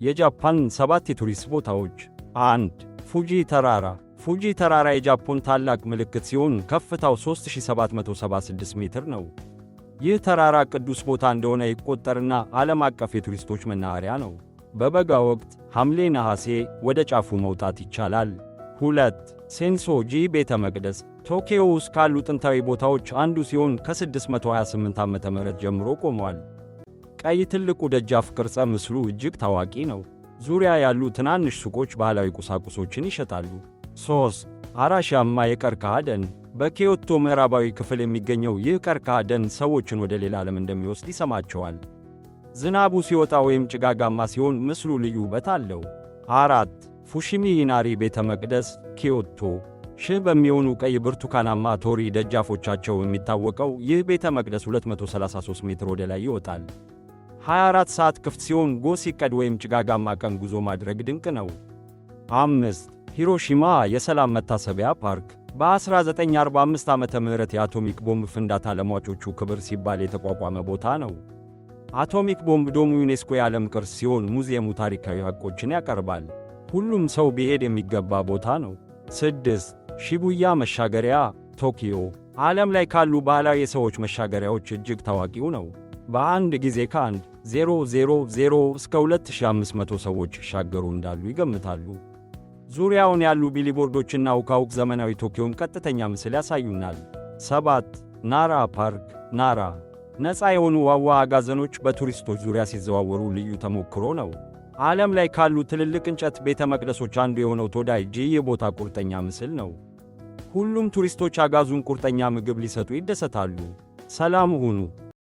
የጃፓን 7 የቱሪስት ቦታዎች። 1. ፉጂ ተራራ። ፉጂ ተራራ የጃፓን ታላቅ ምልክት ሲሆን ከፍታው 3776 ሜትር ነው። ይህ ተራራ ቅዱስ ቦታ እንደሆነ ይቆጠርና ዓለም አቀፍ የቱሪስቶች መናኸሪያ ነው። በበጋ ወቅት ሐምሌ-ነሐሴ ወደ ጫፉ መውጣት ይቻላል። 2. ሴንሶጂ ቤተ መቅደስ ቶኪዮ ውስጥ ካሉ ጥንታዊ ቦታዎች አንዱ ሲሆን ከ628 ዓመተ ምህረት ጀምሮ ቆሟል። ቀይ ትልቁ ደጃፍ ቅርጸ ምስሉ እጅግ ታዋቂ ነው። ዙሪያ ያሉ ትናንሽ ሱቆች ባህላዊ ቁሳቁሶችን ይሸጣሉ። 3. አራሺያማ የቀርከሃ ደን በኪዮቶ ምዕራባዊ ክፍል የሚገኘው ይህ ቀርከሃ ደን ሰዎችን ወደ ሌላ ዓለም እንደሚወስድ ይሰማቸዋል። ዝናቡ ሲወጣ ወይም ጭጋጋማ ሲሆን ምስሉ ልዩ ውበት አለው። 4. ፉሺሚ ኢናሪ ቤተ መቅደስ ኪዮቶ ሺህ በሚሆኑ ቀይ ብርቱካናማ ቶሪ ደጃፎቻቸው የሚታወቀው ይህ ቤተ መቅደስ 233 ሜትር ወደ ላይ ይወጣል። 24 ሰዓት ክፍት ሲሆን ጎህ ሲቀድ ወይም ጭጋጋማ ቀን ጉዞ ማድረግ ድንቅ ነው። 5. ሂሮሺማ የሰላም መታሰቢያ ፓርክ በ1945 ዓመተ ምህረት የአቶሚክ ቦምብ ፍንዳታ ለሟቾቹ ክብር ሲባል የተቋቋመ ቦታ ነው። አቶሚክ ቦምብ ዶሙ ዩኔስኮ የዓለም ቅርስ ሲሆን ሙዚየሙ ታሪካዊ ሐቆችን ያቀርባል። ሁሉም ሰው ቢሄድ የሚገባ ቦታ ነው። 6. ሺቡያ መሻገሪያ ቶኪዮ ዓለም ላይ ካሉ ባህላዊ የሰዎች መሻገሪያዎች እጅግ ታዋቂው ነው። በአንድ ጊዜ ከ1,000 እስከ 2500 ሰዎች ይሻገሩ እንዳሉ ይገምታሉ። ዙሪያውን ያሉ ቢሊቦርዶችና ውካውክ ዘመናዊ ቶኪዮን ቀጥተኛ ምስል ያሳዩናል። 7. ናራ ፓርክ ናራ ነፃ የሆኑ ዋዋ አጋዘኖች በቱሪስቶች ዙሪያ ሲዘዋወሩ ልዩ ተሞክሮ ነው። ዓለም ላይ ካሉ ትልልቅ እንጨት ቤተ መቅደሶች አንዱ የሆነው ቶዳይጂ የቦታ ቁርጠኛ ምስል ነው። ሁሉም ቱሪስቶች አጋዙን ቁርጠኛ ምግብ ሊሰጡ ይደሰታሉ። ሰላም ሁኑ።